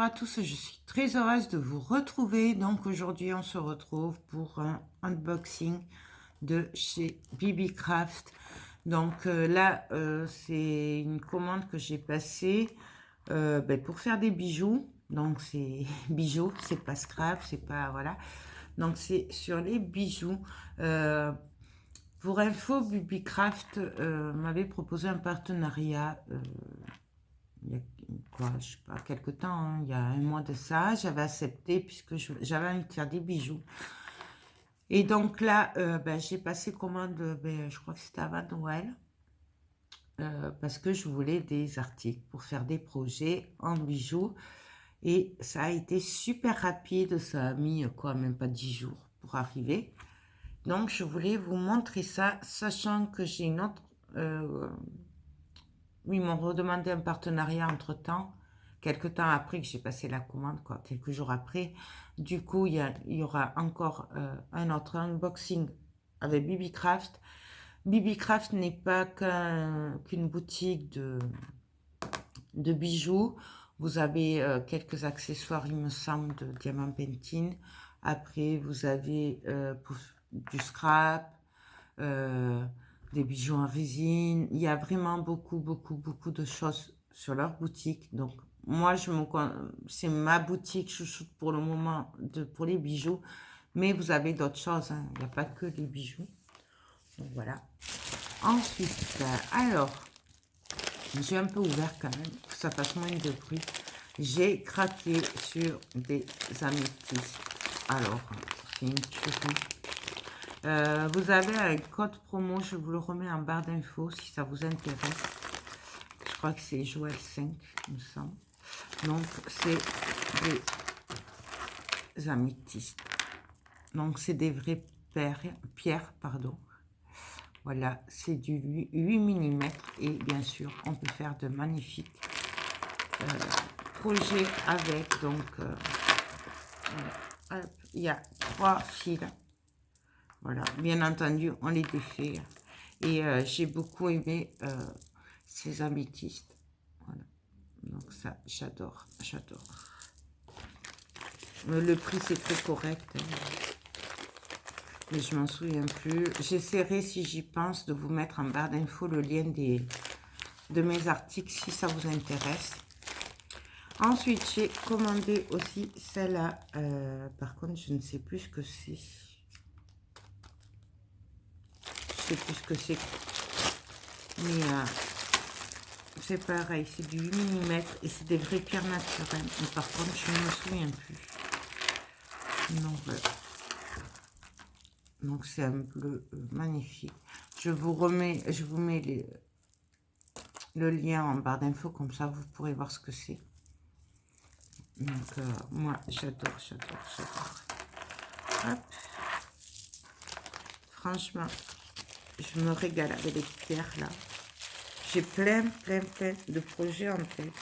à tous, je suis très heureuse de vous retrouver. Donc aujourd'hui, on se retrouve pour un unboxing de chez BB-Craft. Donc là, c'est une commande que j'ai passée pour faire des bijoux. Donc c'est bijoux, c'est pas scrap, c'est pas voilà. Donc c'est sur les bijoux. Pour info, BB-Craft m'avait proposé un partenariat. Il y a quoi, je sais pas, quelque temps, hein, il y a un mois de ça, j'avais accepté puisque j'avais envie de faire des bijoux. Et donc là, j'ai passé commande, je crois que c'était avant Noël, parce que je voulais des articles pour faire des projets en bijoux. Et ça a été super rapide, ça a mis quoi, même pas 10 jours pour arriver. Donc je voulais vous montrer ça, sachant que j'ai une autre... ils m'ont redemandé un partenariat entre-temps, quelques temps après que j'ai passé la commande, quoi, quelques jours après. Du coup, il y aura encore un autre unboxing avec BB-Craft. BB-Craft n'est pas qu'une boutique de bijoux. Vous avez quelques accessoires, il me semble, de diamant painting. Après, vous avez du scrap, des bijoux en résine. Il y a vraiment beaucoup de choses sur leur boutique. Donc, moi, c'est ma boutique chouchoute pour le moment pour les bijoux. Mais vous avez d'autres choses, hein. Il n'y a pas que les bijoux. Donc, voilà. Ensuite, alors, j'ai un peu ouvert quand même, que ça fasse moins de bruit. J'ai craqué sur des améthystes. Alors, c'est une tuerie. Vous avez un code promo, je vous le remets en barre d'infos si ça vous intéresse. Je crois que c'est Joël 5, il me semble. Donc, c'est des améthystes. Donc, c'est des vraies pierres, pardon. Voilà, c'est du 8 mm et bien sûr, on peut faire de magnifiques projets avec. Donc, hop, il y a 3 fils. Voilà, bien entendu, on les défait. Et j'ai beaucoup aimé ces améthystes. Voilà. Donc ça, j'adore. Le prix, c'est très correct. Hein. Mais je m'en souviens plus. J'essaierai, si j'y pense, de vous mettre en barre d'infos le lien de mes articles, si ça vous intéresse. Ensuite, j'ai commandé aussi celle-là. Par contre, je ne sais plus ce que c'est. Je sais plus ce que c'est. Mais c'est pareil, c'est du 8 mm et c'est des vraies pierres naturelles. Mais par contre, je ne me souviens plus. Donc voilà. Donc c'est un bleu magnifique. Je vous mets le lien en barre d'infos, comme ça vous pourrez voir ce que c'est. Donc moi j'adore. Hop. Franchement, je me régale avec les pierres là. J'ai plein de projets en tête.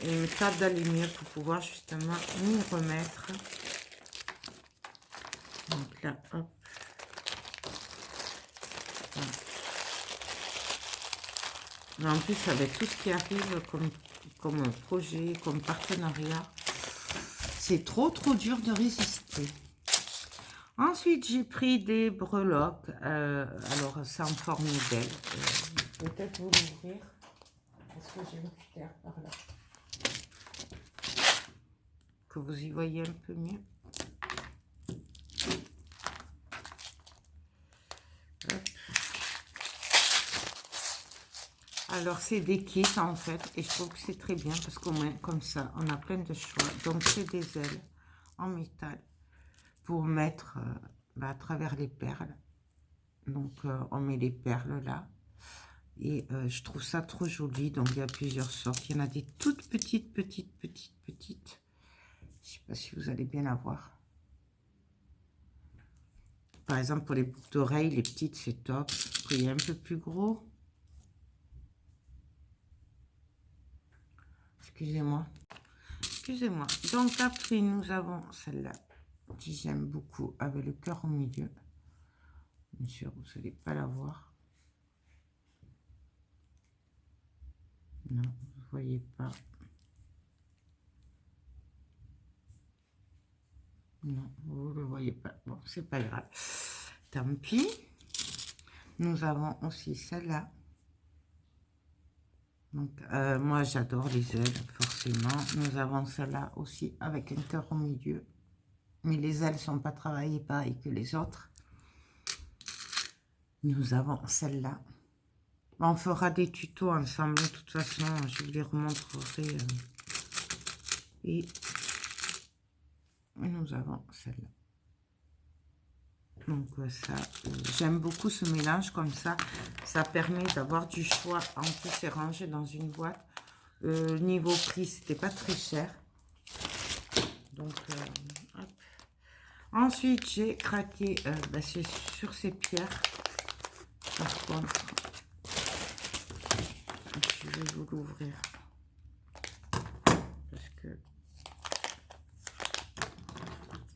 Et il me tarde d'aller mieux pour pouvoir justement m'y remettre. Donc là, hop. Voilà. En plus, avec tout ce qui arrive comme projet, comme partenariat, c'est trop dur de résister. Ensuite, j'ai pris des breloques. Alors, c'est en forme d'aile. Peut-être vous l'ouvrir. Est-ce que j'ai une cuillère par là? Que vous y voyez un peu mieux. Hop. Alors, c'est des kits en fait. Et je trouve que c'est très bien parce qu'au moins, comme ça, on a plein de choix. Donc, c'est des ailes en métal pour mettre à travers les perles. Donc, on met les perles là. Et je trouve ça trop joli. Donc, il y a plusieurs sortes. Il y en a des toutes petites. Je ne sais pas si vous allez bien la voir. Par exemple, pour les boucles d'oreilles, les petites, c'est top. Après, il y a un peu plus gros. Excusez-moi. Donc, après, nous avons celle-là, qui j'aime beaucoup, avec le cœur au milieu. Bien sûr, vous n'allez pas la voir. Non, vous ne voyez pas. Non, vous ne le voyez pas. Bon, c'est pas grave. Tant pis. Nous avons aussi celle-là. Donc, moi, j'adore les ailes, forcément. Nous avons celle-là aussi avec un cœur au milieu. Mais les ailes ne sont pas travaillées pareil que les autres. Nous avons celle-là. On fera des tutos ensemble. De toute façon, je vous les remontrerai. Et nous avons celle-là. Donc ça, j'aime beaucoup ce mélange comme ça. Ça permet d'avoir du choix. En plus, c'est rangé dans une boîte. Niveau prix, c'était pas très cher. Donc, hop. Ensuite, j'ai craqué c'est sur ces pierres. Par contre, je vais vous l'ouvrir. Parce que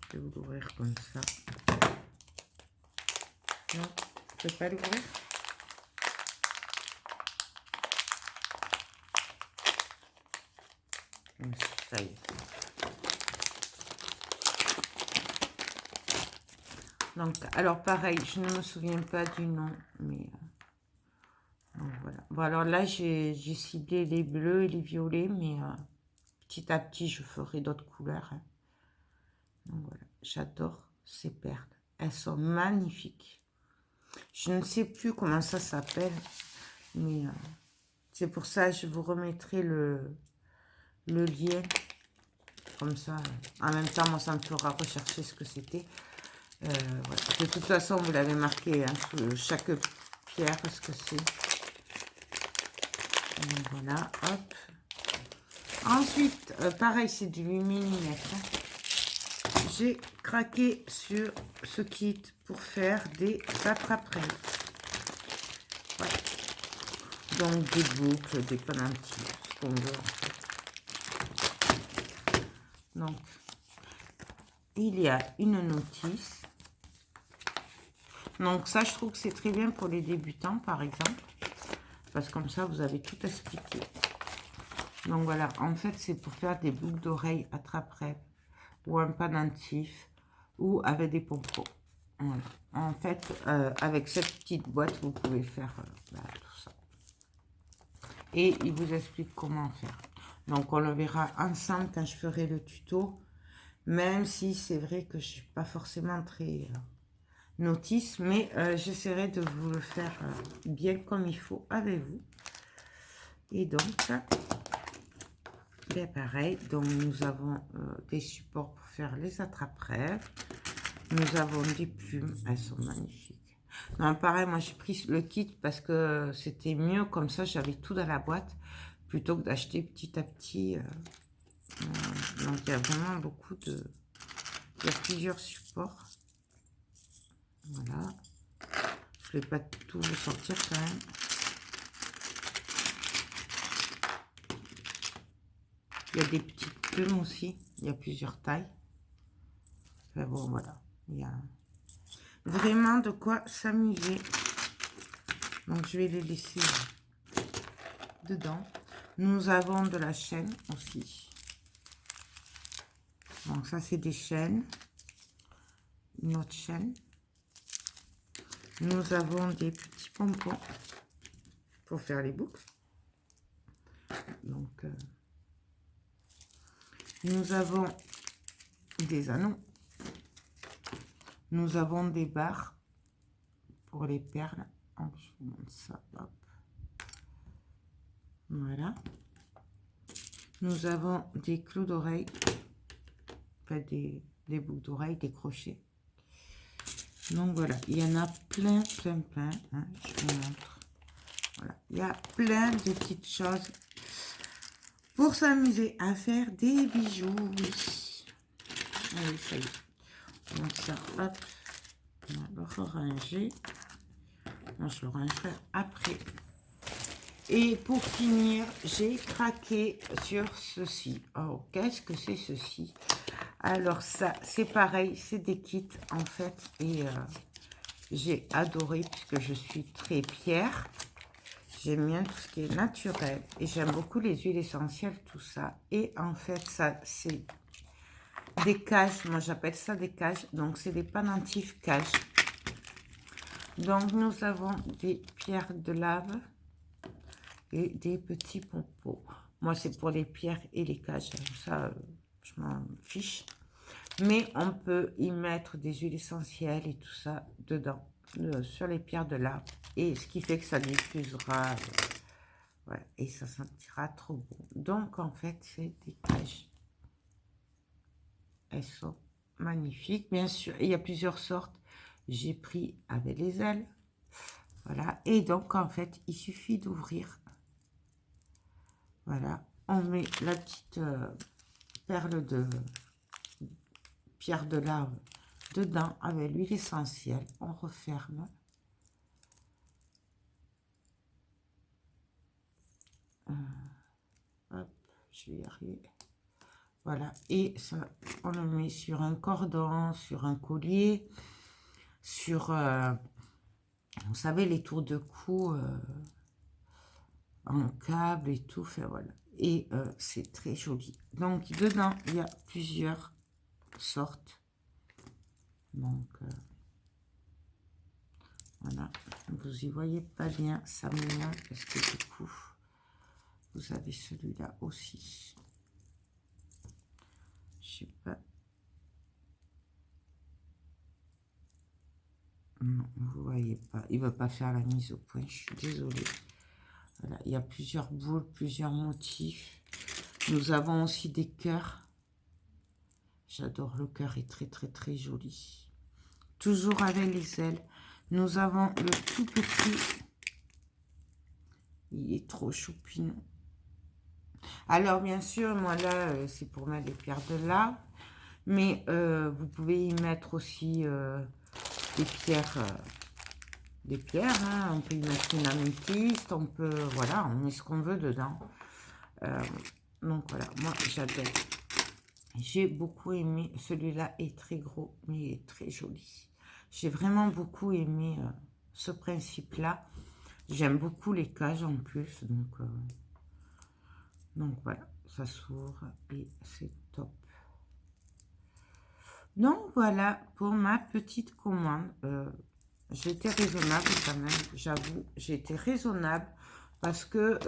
je vais vous l'ouvrir comme ça. Non, je ne peux pas l'ouvrir. Ça y est. Donc, alors pareil, je ne me souviens pas du nom, mais voilà. Bon, alors là, j'ai ciblé les bleus et les violets, mais petit à petit, je ferai d'autres couleurs. Hein. Donc voilà, j'adore ces perles. Elles sont magnifiques. Je ne sais plus comment ça s'appelle, mais c'est pour ça que je vous remettrai le lien. Comme ça, en même temps, moi, ça me fera rechercher ce que c'était. Voilà. De toute façon, vous l'avez marqué, hein, chaque pierre, ce que c'est. Donc voilà, hop. Ensuite, pareil, c'est du millimètre. J'ai craqué sur ce kit pour faire des attrape-rêves. Voilà. Donc des boucles, des pendentifs, ce qu'on veut en fait. Donc, il y a une notice. Donc ça, je trouve que c'est très bien pour les débutants, par exemple. Parce que comme ça, vous avez tout expliqué. Donc voilà, en fait, c'est pour faire des boucles d'oreilles attrape-rêves ou un pendentif ou avec des pompons. Voilà. En fait, avec cette petite boîte, vous pouvez faire tout ça. Et il vous explique comment faire. Donc, on le verra ensemble quand je ferai le tuto. Même si c'est vrai que je ne suis pas forcément très notice, mais j'essaierai de vous le faire bien comme il faut avec vous. Et donc, bien pareil, donc nous avons des supports pour faire les attrape-rêves. Nous avons des plumes, elles sont magnifiques. Non, pareil, moi j'ai pris le kit parce que c'était mieux, comme ça j'avais tout dans la boîte, plutôt que d'acheter petit à petit. Donc il y a vraiment beaucoup de... Il y a plusieurs supports. Voilà. Je ne vais pas tout vous sortir quand même. Il y a des petites plumes aussi. Il y a plusieurs tailles. Enfin bon, voilà. Il y a vraiment de quoi s'amuser. Donc, je vais les laisser dedans. Nous avons de la chaîne aussi. Donc, ça, c'est des chaînes. Une autre chaîne. Nous avons des petits pompons pour faire les boucles. Donc, nous avons des anneaux. Nous avons des barres pour les perles. Donc, je vous montre ça. Hop. Voilà. Nous avons des clous d'oreilles. Enfin, des boucles d'oreilles, des crochets. Donc, voilà. Il y en a plein, plein, plein. Hein, je vous montre. Voilà. Il y a plein de petites choses pour s'amuser à faire des bijoux. Oui. Allez, ça y est. Donc, ça, hop. On va le ranger. Moi, je le rangerai après. Et pour finir, j'ai craqué sur ceci. Oh, qu'est-ce que c'est ceci? Alors ça, c'est pareil, c'est des kits en fait. Et j'ai adoré puisque je suis très pierre. J'aime bien tout ce qui est naturel. Et j'aime beaucoup les huiles essentielles, tout ça. Et en fait, ça, c'est des cages. Moi, j'appelle ça des cages. Donc, c'est des pendentifs cages. Donc, nous avons des pierres de lave et des petits pompons. Moi, c'est pour les pierres et les cages. Ça, je m'en fiche. Mais on peut y mettre des huiles essentielles et tout ça dedans, sur les pierres de lave. Et ce qui fait que ça diffusera. Voilà, et ça sentira trop bon. Donc, en fait, c'est des cages. Elles sont magnifiques. Bien sûr, il y a plusieurs sortes. J'ai pris avec les ailes. Voilà. Et donc, en fait, il suffit d'ouvrir. Voilà. On met la petite perle de pierre de lave dedans avec l'huile essentielle. On referme. Hop, je vais y arriver. Voilà. Et ça, on le met sur un cordon, sur un collier, sur... vous savez, les tours de cou en câble et tout, fait, voilà. Et c'est très joli. Donc, dedans, il y a plusieurs sortes. Donc, voilà. Vous y voyez pas bien, ça m'énerve parce que du coup, vous avez celui-là aussi. Je sais pas. Non, vous voyez pas. Il veut pas faire la mise au point, je suis désolée. Voilà, il y a plusieurs boules, plusieurs motifs. Nous avons aussi des cœurs. J'adore le cœur, est très très très joli. Toujours avec les ailes. Nous avons le tout petit. Il est trop choupinou. Alors bien sûr, moi là, c'est pour mettre des pierres de lave. Mais vous pouvez y mettre aussi des pierres. Hein. On peut y mettre une améthyste. On peut, voilà, on met ce qu'on veut dedans. Donc voilà, moi j'adore. J'ai beaucoup aimé. Celui-là est très gros, mais il est très joli. J'ai vraiment beaucoup aimé ce principe-là. J'aime beaucoup les cages en plus. Donc voilà, ça s'ouvre et c'est top. Donc voilà pour ma petite commande. J'étais raisonnable quand même, j'avoue. J'ai été raisonnable parce que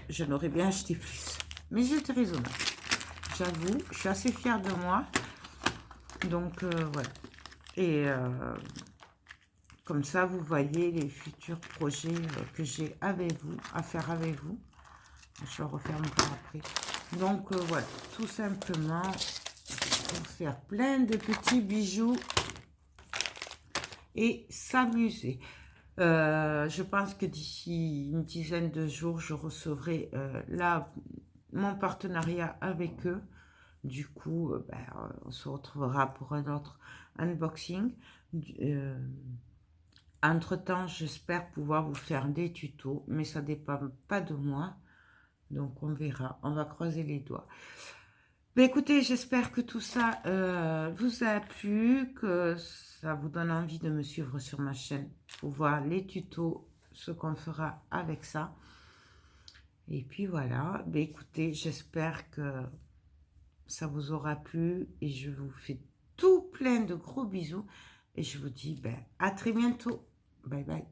je n'aurais bien acheté plus. Mais j'étais raisonnable. J'avoue, je suis assez fière de moi. Donc, voilà. Et comme ça, vous voyez les futurs projets que j'ai avec vous, à faire avec vous. Je vais refaire encore après. Donc, voilà, tout simplement, pour faire plein de petits bijoux et s'amuser. Je pense que d'ici une dizaine de jours, je recevrai mon partenariat avec eux. Du coup, on se retrouvera pour un autre unboxing. Entre-temps, j'espère pouvoir vous faire des tutos, mais ça ne dépend pas de moi. Donc, on verra. On va croiser les doigts. Mais écoutez, j'espère que tout ça vous a plu, que ça vous donne envie de me suivre sur ma chaîne pour voir les tutos, ce qu'on fera avec ça. Et puis voilà, écoutez, j'espère que ça vous aura plu et je vous fais tout plein de gros bisous et je vous dis à très bientôt. Bye bye.